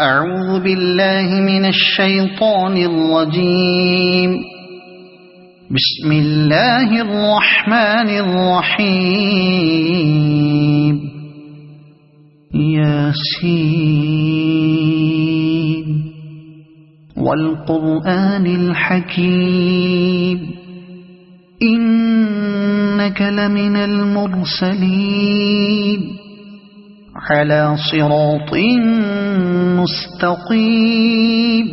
أعوذ بالله من الشيطان الرجيم. بسم الله الرحمن الرحيم. ياسين والقرآن الحكيم إنك لمن المرسلين على صراط مستقيم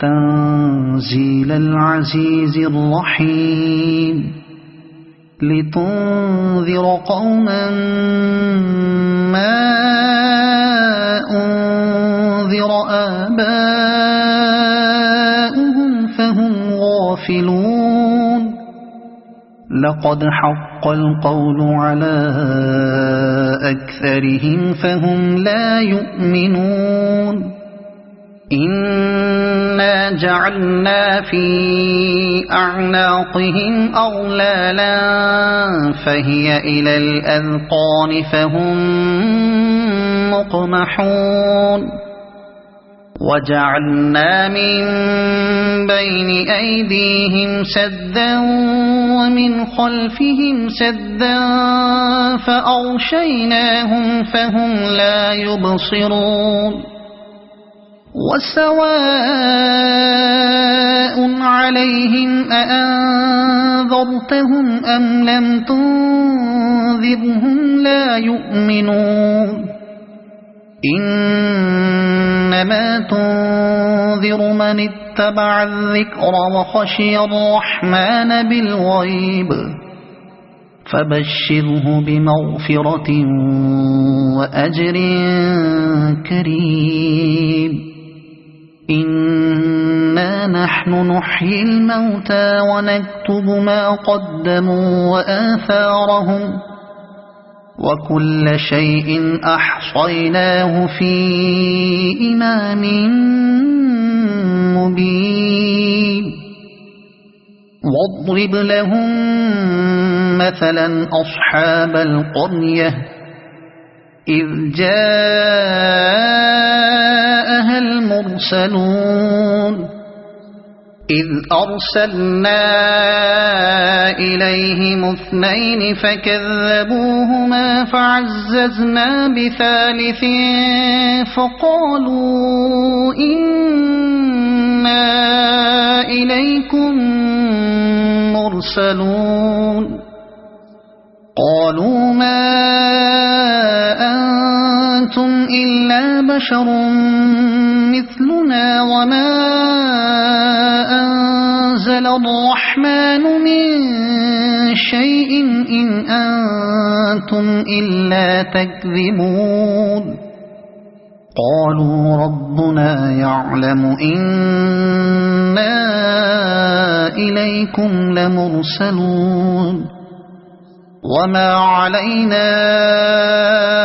تنزيل العزيز الرحيم لتنذر قوما ما أنذر آباؤهم فهم غافلون. لقد حق القول على أكثرهم فهم لا يؤمنون. إنا جعلنا في أعناقهم أغلالا فهي إلى الأذقان فهم مقمحون. وجعلنا من بين أيديهم سدا ومن خلفهم سدا فأغشيناهم فهم لا يبصرون. وسواء عليهم أأنذرتهم أم لم تنذرهم لا يؤمنون. إنما تنذر من اتبع الذكر وخشي الرحمن بالغيب فبشره بمغفرة وأجر كريم. إنا نحن نحيي الموتى ونكتب ما قدموا وآثارهم وكل شيء أحصيناه في إمام مبين. واضرب لهم مثلا أصحاب القرية إذ جاءها المرسلون إذ أرسلنا إليهم اثنين فكذبوهما فعززنا بثالث فقالوا إنا إليكم مرسلون. قالوا ما أنتم إلا بشر مثلنا وما أنزل الرحمن من شيء إن أنتم إلا تكذبون. قالوا ربنا يعلم إنا إليكم لمرسلون وما علينا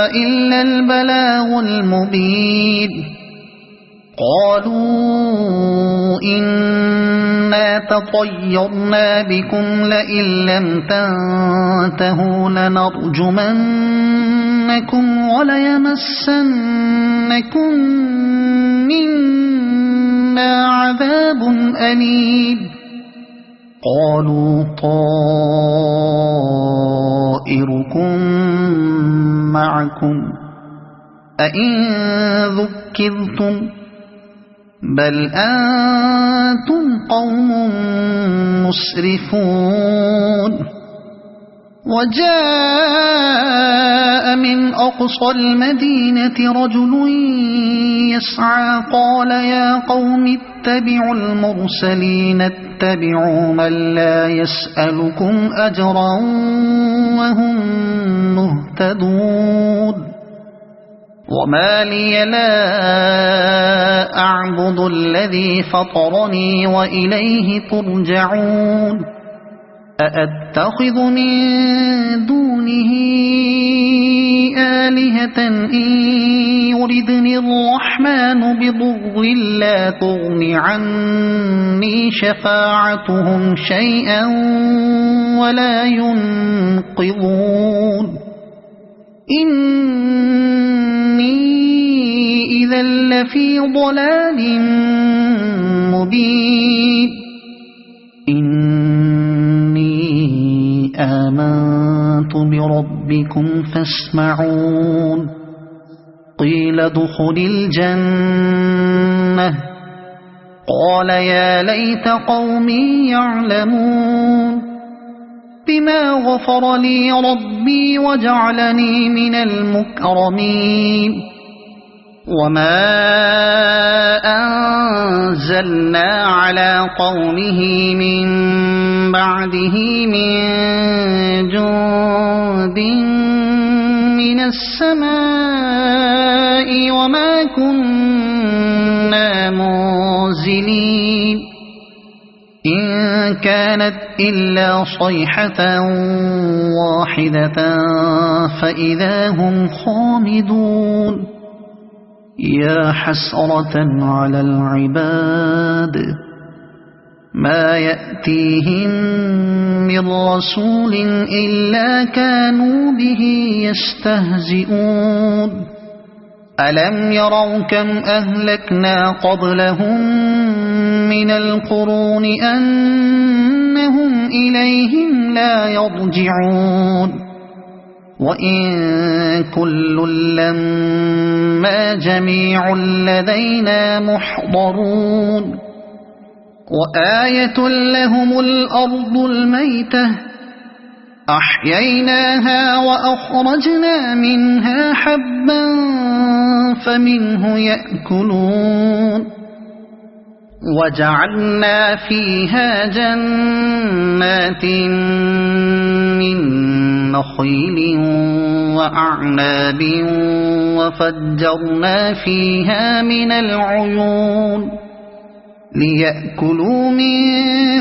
إلا البلاغ المبين. قالوا إنا تطيرنا بكم لئن لم تنتهوا لنرجمنكم وليمسنكم منا عذاب أليم. قالوا طائركم معكم أئن ذكرتم بل أنتم قوم مسرفون. وجاء من أقصى المدينة رجل يسعى قال يا قوم اتبعوا المرسلين اتبعوا من لا يسألكم أجرا وهم مهتدون. وما لي لا أعبد الذي فطرني وإليه ترجعون. أأتخذ من دونه آلهة إن يردني الرحمن بضر لا تغن عني شفاعتهم شيئا ولا ينقذون. إني إذا لفي ضلال مبين إني آمنت بربكم فاسمعون قيل ادخل الجنة قال يا ليت قومي يعلمون بما غفر لي ربي وجعلني من المكرمين وما أنزلنا على قومه من بعده من جند من السماء وما كنا منزلين إن كانت إلا صيحة واحدة فإذا هم خامدون يا حسرة على العباد ما يأتيهم من رسول إلا كانوا به يستهزئون ألم يروا كم أهلكنا قبلهم من القرون أنهم إليهم لا يرجعون وإن كل لما جميع لدينا محضرون وآية لهم الأرض الميتة أحييناها وأخرجنا منها حبا فمنه يأكلون وجعلنا فيها جنات من نخيل وأعناب وفجرنا فيها من العيون ليأكلوا من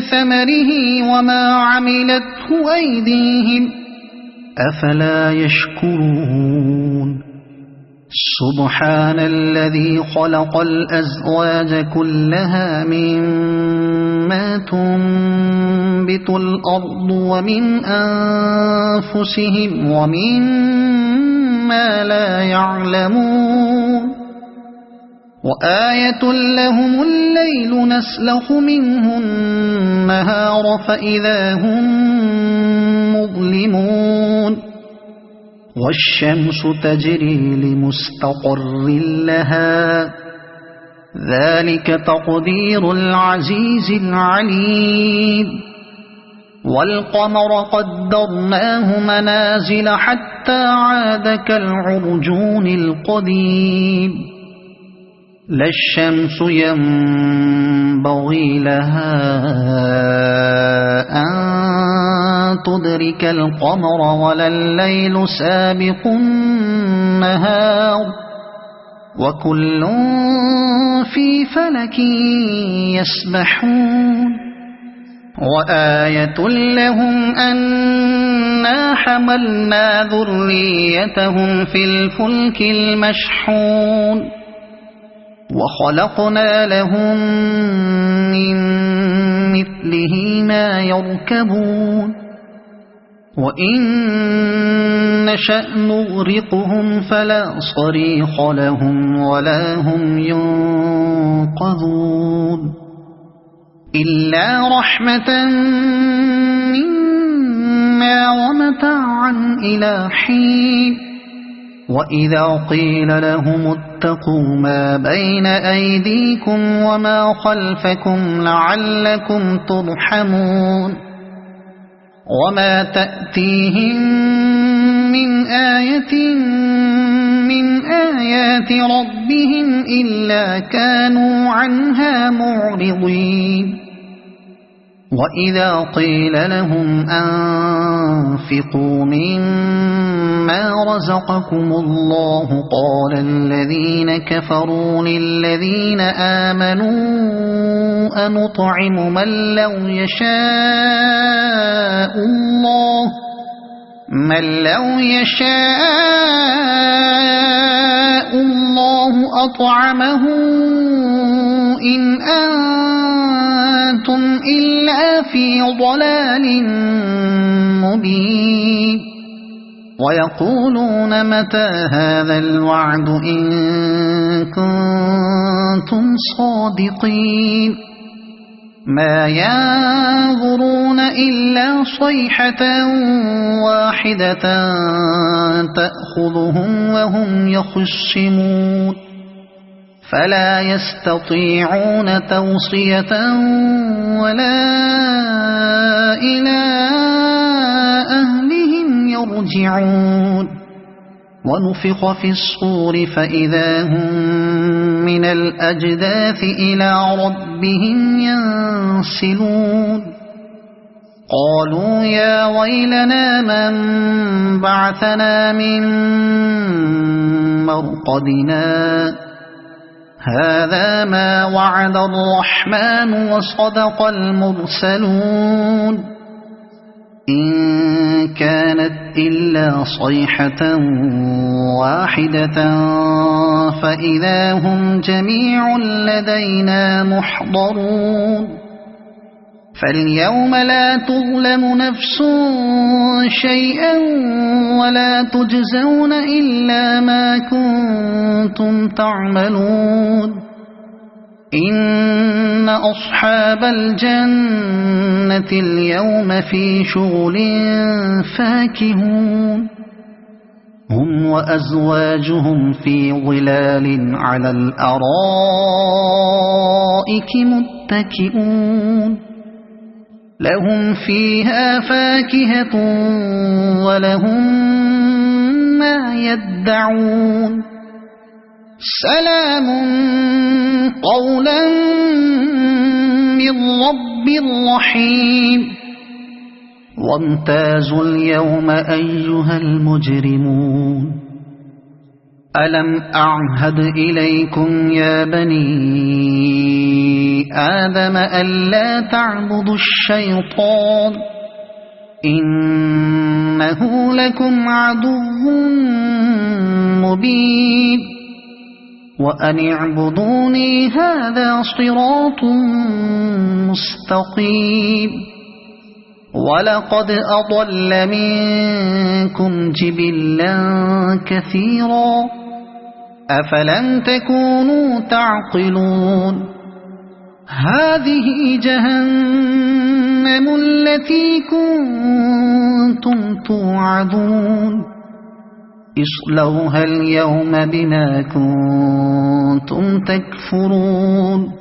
ثمره وما عملته أيديهم أفلا يشكرون سبحان الذي خلق الأزواج كلها مما تنبت الأرض ومن أنفسهم ومما لا يعلمون وآية لهم الليل نسلخ منه النهار فإذا هم مظلمون والشمس تجري لمستقر لها ذلك تقدير العزيز العليم والقمر قدرناه منازل حتى عاد كالعرجون القديم لا الشمس ينبغي لها أن تدرك القمر ولا الليل سابق النهار وكل في فلك يسبحون وآية لهم أنا حملنا ذريتهم في الفلك المشحون وخلقنا لهم من مثله ما يركبون وإن نشأ نغرقهم فلا صريخ لهم ولا هم ينقذون إلا رحمة منا ومتاعا إلى حين وإذا قيل لهم اتقوا ما بين أيديكم وما خلفكم لعلكم ترحمون وما تأتيهم من آية من آيات ربهم إلا كانوا عنها معرضين وإذا قيل لهم أنفقوا مما رزقكم الله قال الذين كفروا للذين آمنوا أنطعم من لو يشاء الله أطعمه إن أنتم إلا في ضلال مبين ويقولون متى هذا الوعد إن كنتم صادقين ما ينظرون إلا صيحة واحدة تأخذهم وهم يخصمون فلا يستطيعون توصية ولا إلى أهلهم يرجعون ونفخ في الصور فإذا هم من الأجداث إلى ربهم ينسلون قالوا يا ويلنا من بعثنا من مرقدنا هذا ما وعد الرحمن وصدق المرسلون إن كانت إلا صيحة واحدة فإذا هم جميع لدينا محضرون فاليوم لا تظلم نفس شيئا ولا تجزون إلا ما كنتم تعملون إن أصحاب الجنة اليوم في شغل فاكهون هم وأزواجهم في ظلال على الأرائك متكئون لهم فيها فاكهة ولهم ما يدعون سلام قولا من رب رحيم وامتازوا اليوم أيها المجرمون ألم أعهد إليكم يا بني آدم ألا تعبدوا الشيطان إنه لكم عدو مبين وأن اعبدوني هذا صراط مستقيم ولقد أضل منكم جبلا كثيرا أفلم تكونوا تعقلون هذه جهنم التي كنتم توعدون اصلوها اليوم بما كنتم تكفرون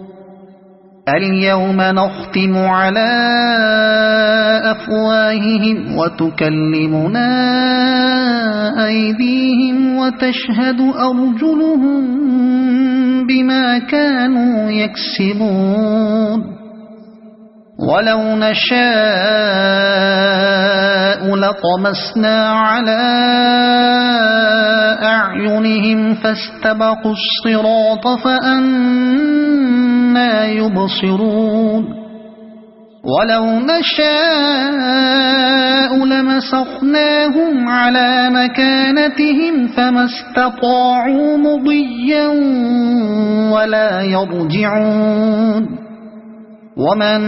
اليوم نختم على أفواههم وتكلمنا أيديهم وتشهد أرجلهم بما كانوا يكسبون ولو نشاء لطمسنا على أعينهم فاستبقوا الصراط فأنى يبصرون ولو نشاء لمسخناهم على مكانتهم فما استطاعوا مضيا ولا يرجعون ومن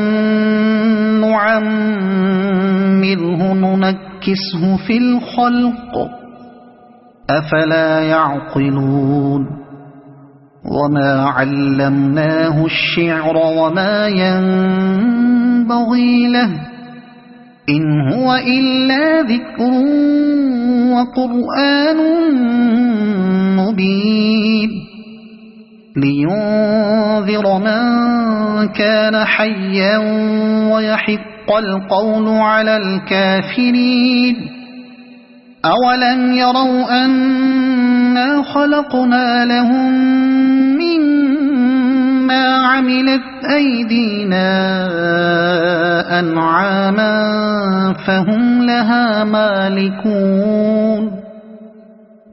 نعمره ننكسه في الخلق أفلا يعقلون وما علمناه الشعر وما ينبغي له إن هو إلا ذكر وقرآن مبين لينذر من كان حيا ويحق القول على الكافرين أولم يروا أنا خلقنا لهم مما عملت أيدينا أنعاما فهم لها مالكون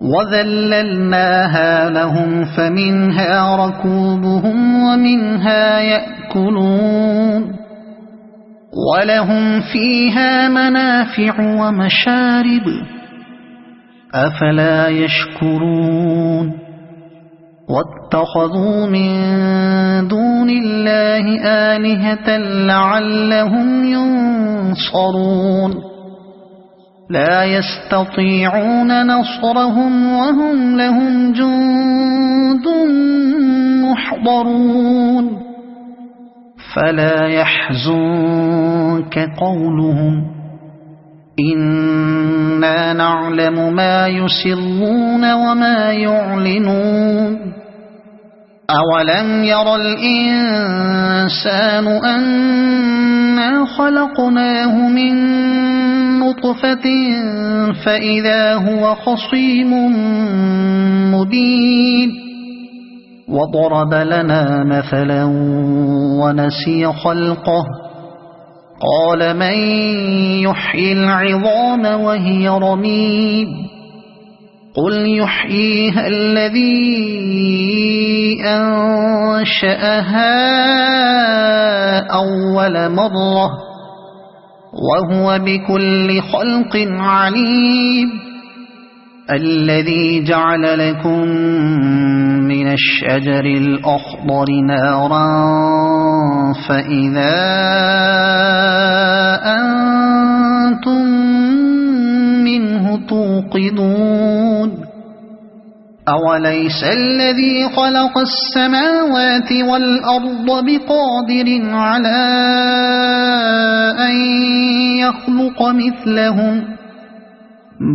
وذللناها لهم فمنها ركوبهم ومنها يأكلون ولهم فيها منافع ومشارب أفلا يشكرون واتخذوا من دون الله آلهة لعلهم ينصرون لا يستطيعون نصرهم وهم لهم جند محضرون فلا يحزنك قولهم إنا نعلم ما يسرون وما يعلنون أولم ير الإنسان أنا خلقناه من نطفة فإذا هو خصيم مبين وضرب لنا مثلا ونسي خلقه قال من يحيي العظام وهي رميم قل يحييها الذي أنشأها أول مرة وهو بكل خلق عليم الذي جعل لكم من الشجر الأخضر نارا فإذا أنتم منه توقدون أوليس الذي خلق السماوات والأرض بقادر على أن يخلق مثلهم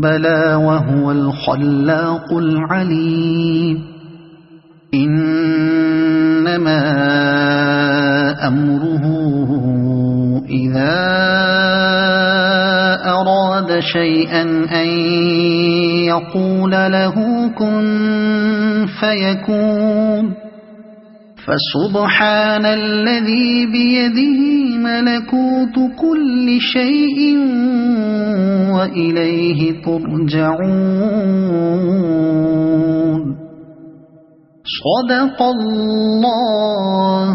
بلى وهو الخلاق العليم إنما أمره إذا أراد شيئا أن يقول له كن فيكون فسبحان الذي بيده ملكوت كل شيء وإليه ترجعون صدق الله